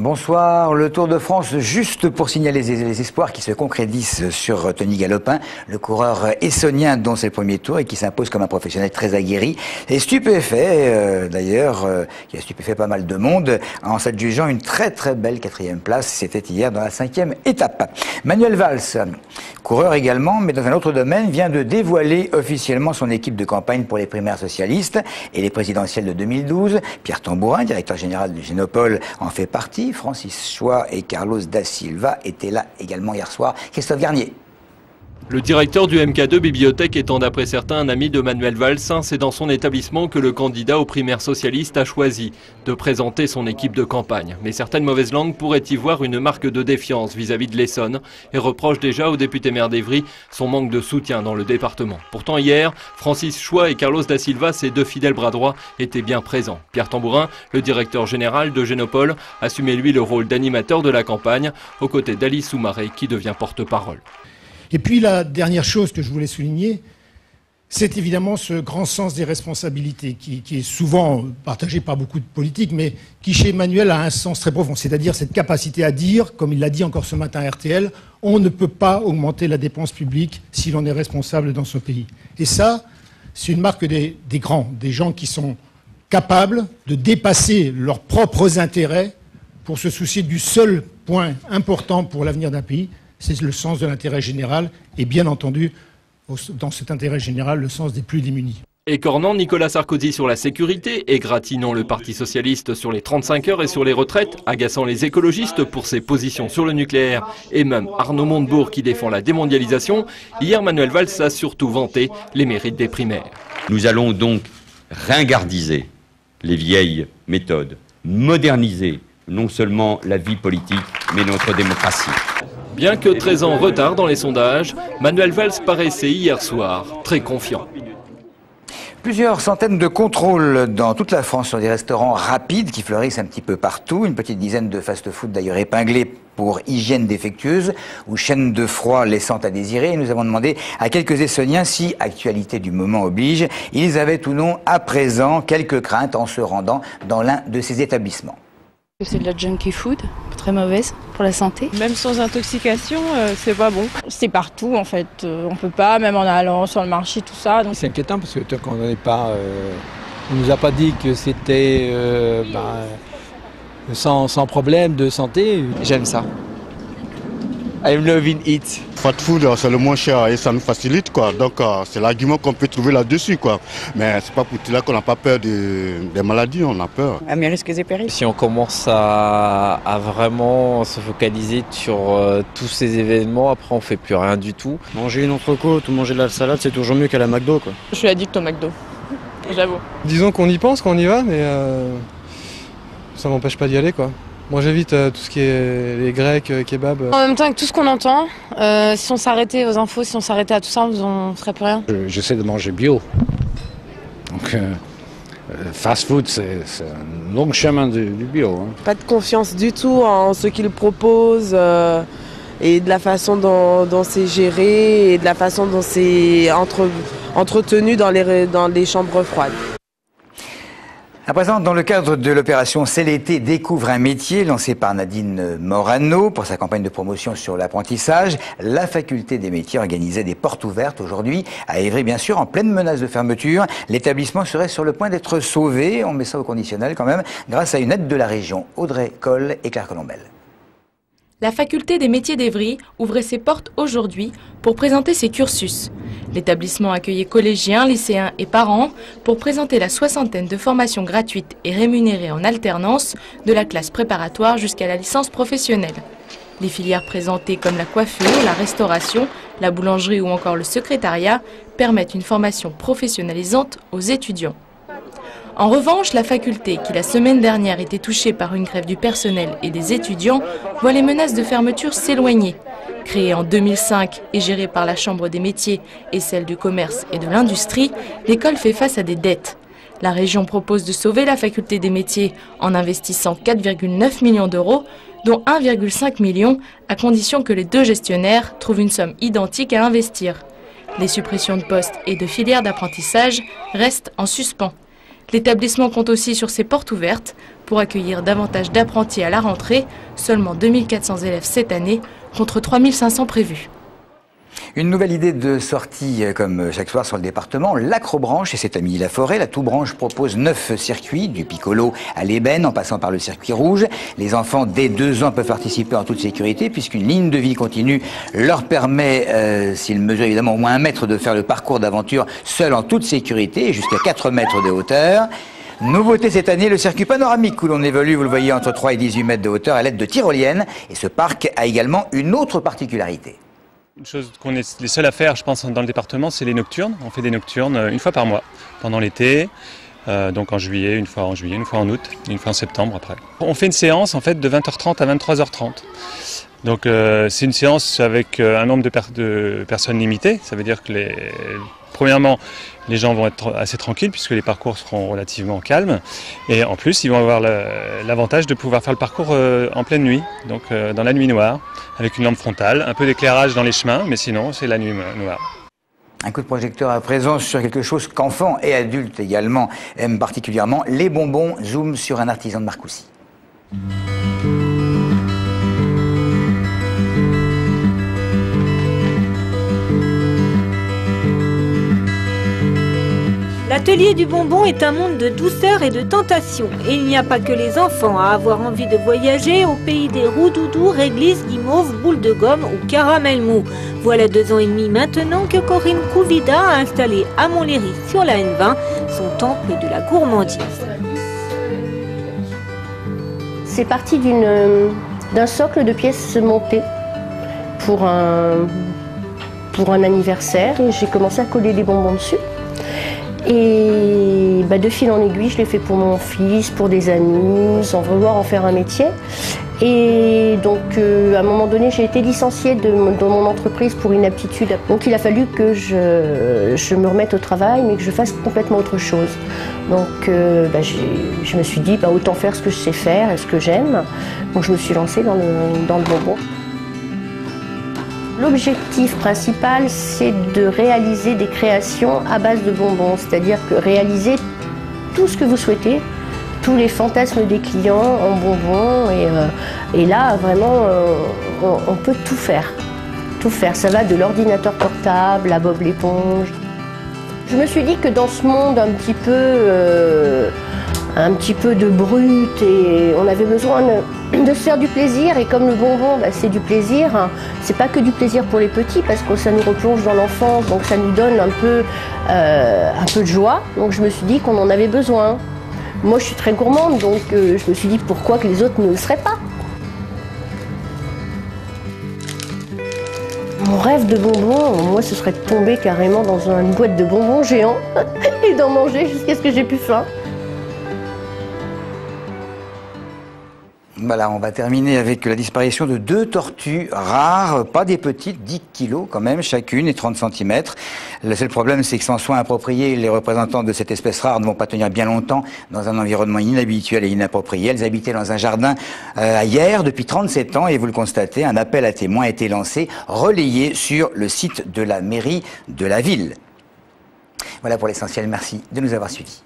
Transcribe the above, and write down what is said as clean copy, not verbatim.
Bonsoir. Le Tour de France, juste pour signaler les espoirs qui se concrétisent sur Tony Galopin, le coureur essonien dont c'est le premier tour et qui s'impose comme un professionnel très aguerri et stupéfait, d'ailleurs, qui a stupéfait pas mal de monde en s'adjugeant une très belle 4e place. C'était hier dans la 5e étape. Manuel Valls, coureur également, mais dans un autre domaine, vient de dévoiler officiellement son équipe de campagne pour les primaires socialistes et les présidentielles de 2012. Pierre Tambourin, directeur général du Génopole, en fait partie. Francis Choix et Carlos da Silva étaient là également hier soir. Christophe Garnier. Le directeur du MK2 Bibliothèque étant d'après certains un ami de Manuel Valls, c'est dans son établissement que le candidat aux primaires socialistes a choisi de présenter son équipe de campagne. Mais certaines mauvaises langues pourraient y voir une marque de défiance vis-à-vis de l'Essonne et reprochent déjà au député maire d'Évry son manque de soutien dans le département. Pourtant hier, Francis Choix et Carlos da Silva, ses deux fidèles bras droits, étaient bien présents. Pierre Tambourin, le directeur général de Génopole, assumait lui le rôle d'animateur de la campagne, aux côtés d'Alice Soumaré qui devient porte-parole. Et puis la dernière chose que je voulais souligner, c'est évidemment ce grand sens des responsabilités qui est souvent partagé par beaucoup de politiques, mais qui chez Emmanuel a un sens très profond, c'est-à-dire cette capacité à dire, comme il l'a dit encore ce matin à RTL, on ne peut pas augmenter la dépense publique si l'on est responsable dans ce pays. Et ça, c'est une marque des grands, des gens qui sont capables de dépasser leurs propres intérêts pour se soucier du seul point important pour l'avenir d'un pays, c'est le sens de l'intérêt général et bien entendu, dans cet intérêt général, le sens des plus démunis. Écornant Nicolas Sarkozy sur la sécurité, égratignant le Parti socialiste sur les 35 heures et sur les retraites, agaçant les écologistes pour ses positions sur le nucléaire et même Arnaud Montebourg qui défend la démondialisation, hier Manuel Valls a surtout vanté les mérites des primaires. Nous allons donc ringardiser les vieilles méthodes, moderniser non seulement la vie politique, mais notre démocratie. Bien que très en retard dans les sondages, Manuel Valls paraissait hier soir très confiant. Plusieurs centaines de contrôles dans toute la France sur des restaurants rapides qui fleurissent un petit peu partout. Une petite dizaine de fast-food d'ailleurs épinglés pour hygiène défectueuse ou chaîne de froid laissant à désirer. Et nous avons demandé à quelques Essonniens si, actualité du moment oblige, ils avaient ou non à présent quelques craintes en se rendant dans l'un de ces établissements. C'est de la junkie food, très mauvaise pour la santé. Même sans intoxication, c'est pas bon. C'est partout en fait, on peut pas, même en allant sur le marché, tout ça. Donc... C'est inquiétant parce que tant qu'on n'en est pas, on nous a pas dit que c'était sans problème de santé. J'aime ça. I'm loving it. Fast food, c'est le moins cher et ça nous facilite quoi. Donc c'est l'argument qu'on peut trouver là-dessus quoi. Mais c'est pas pour cela qu'on n'a pas peur des maladies, on a peur. À mes risques et périls. Si on commence à vraiment se focaliser sur tous ces événements, après on fait plus rien du tout. Manger une entrecôte ou manger de la salade, c'est toujours mieux qu'à la McDo quoi. Je suis addict au McDo, j'avoue. Disons qu'on y pense, qu'on y va, mais ça m'empêche pas d'y aller quoi. Moi j'évite tout ce qui est les grecs, kebab. En même temps avec tout ce qu'on entend, si on s'arrêtait aux infos, si on s'arrêtait à tout ça, on ferait plus rien. J'essaie de manger bio. Donc fast food c'est un long chemin du bio. Hein. Pas de confiance du tout en ce qu'ils proposent et de la façon dont c'est géré et de la façon dont c'est entretenu dans les chambres froides. À présent, dans le cadre de l'opération C'est l'été, découvre un métier lancée par Nadine Morano pour sa campagne de promotion sur l'apprentissage, la faculté des métiers organisait des portes ouvertes aujourd'hui à Évry, bien sûr, en pleine menace de fermeture. L'établissement serait sur le point d'être sauvé, on met ça au conditionnel quand même, grâce à une aide de la région. Audrey Coll et Claire Colombel. La faculté des métiers d'Évry ouvrait ses portes aujourd'hui pour présenter ses cursus. L'établissement accueillait collégiens, lycéens et parents pour présenter la soixantaine de formations gratuites et rémunérées en alternance de la classe préparatoire jusqu'à la licence professionnelle. Les filières présentées comme la coiffure, la restauration, la boulangerie ou encore le secrétariat permettent une formation professionnalisante aux étudiants. En revanche, la faculté, qui la semaine dernière était touchée par une grève du personnel et des étudiants, voit les menaces de fermeture s'éloigner. Créée en 2005 et gérée par la Chambre des métiers et celle du commerce et de l'industrie, l'école fait face à des dettes. La région propose de sauver la faculté des métiers en investissant 4,9 millions d'euros, dont 1,5 million à condition que les deux gestionnaires trouvent une somme identique à investir. Les suppressions de postes et de filières d'apprentissage restent en suspens. L'établissement compte aussi sur ses portes ouvertes pour accueillir davantage d'apprentis à la rentrée. Seulement 2400 élèves cette année contre 3500 prévus. Une nouvelle idée de sortie, comme chaque soir sur le département, l'Acrobranche, et c'est à Milly-la-Forêt. La Toubranche propose 9 circuits, du piccolo à l'ébène, en passant par le circuit rouge. Les enfants, dès 2 ans, peuvent participer en toute sécurité, puisqu'une ligne de vie continue leur permet, s'ils mesurent évidemment au moins 1 mètre, de faire le parcours d'aventure seul en toute sécurité, et jusqu'à 4 mètres de hauteur. Nouveauté cette année, le circuit panoramique où l'on évolue, vous le voyez, entre 3 et 18 mètres de hauteur à l'aide de tyroliennes. Et ce parc a également une autre particularité. Une chose qu'on est les seuls à faire, je pense, dans le département, c'est les nocturnes. On fait des nocturnes 1 fois par mois, pendant l'été, donc en juillet, 1 fois en juillet, 1 fois en août, 1 fois en septembre après. On fait une séance en fait de 20h30 à 23h30. Donc c'est une séance avec un nombre de personnes limité. Ça veut dire que premièrement, les gens vont être assez tranquilles puisque les parcours seront relativement calmes. Et en plus, ils vont avoir l'avantage de pouvoir faire le parcours en pleine nuit, donc dans la nuit noire, avec une lampe frontale, un peu d'éclairage dans les chemins, mais sinon, c'est la nuit noire. Un coup de projecteur à présent sur quelque chose qu'enfants et adultes également aiment particulièrement, les bonbons. Zoom sur un artisan de Marcoussis. L'atelier du bonbon est un monde de douceur et de tentation. Et il n'y a pas que les enfants à avoir envie de voyager au pays des roux-doudous, réglisses, guimauves, boules de gomme ou caramel mou. Voilà 2 ans et demi maintenant que Corinne Kouvida a installé à Montlhéry sur la N20 son temple de la gourmandise. C'est parti d'un socle de pièces montées pour un anniversaire. J'ai commencé à coller des bonbons dessus. Et de fil en aiguille, je l'ai fait pour mon fils, pour des amis, sans vouloir en faire un métier. Et donc, à un moment donné, j'ai été licenciée dans mon entreprise pour inaptitude. Donc, il a fallu que je me remette au travail, mais que je fasse complètement autre chose. Donc, je me suis dit, autant faire ce que je sais faire et ce que j'aime. Donc, je me suis lancée dans le bonbon. L'objectif principal, c'est de réaliser des créations à base de bonbons, c'est-à-dire que réaliser tout ce que vous souhaitez, tous les fantasmes des clients en bonbons, et là, vraiment, on peut tout faire. Tout faire, ça va de l'ordinateur portable à Bob l'éponge. Je me suis dit que dans ce monde un petit peu de brut, et on avait besoin de se faire du plaisir, et comme le bonbon c'est du plaisir, c'est pas que du plaisir pour les petits parce que ça nous replonge dans l'enfance, donc ça nous donne un peu de joie, donc je me suis dit qu'on en avait besoin. Moi je suis très gourmande, donc je me suis dit pourquoi que les autres ne le seraient pas. Mon rêve de bonbons, moi ce serait de tomber carrément dans une boîte de bonbons géants et d'en manger jusqu'à ce que j'ai plus faim. Voilà, on va terminer avec la disparition de 2 tortues rares, pas des petites, 10 kilos quand même, chacune, et 30 cm. Le seul problème, c'est que sans soins appropriés, les représentants de cette espèce rare ne vont pas tenir bien longtemps dans un environnement inhabituel et inapproprié. Elles habitaient dans un jardin hier depuis 37 ans, et vous le constatez, un appel à témoins a été lancé, relayé sur le site de la mairie de la ville. Voilà pour l'essentiel, merci de nous avoir suivis.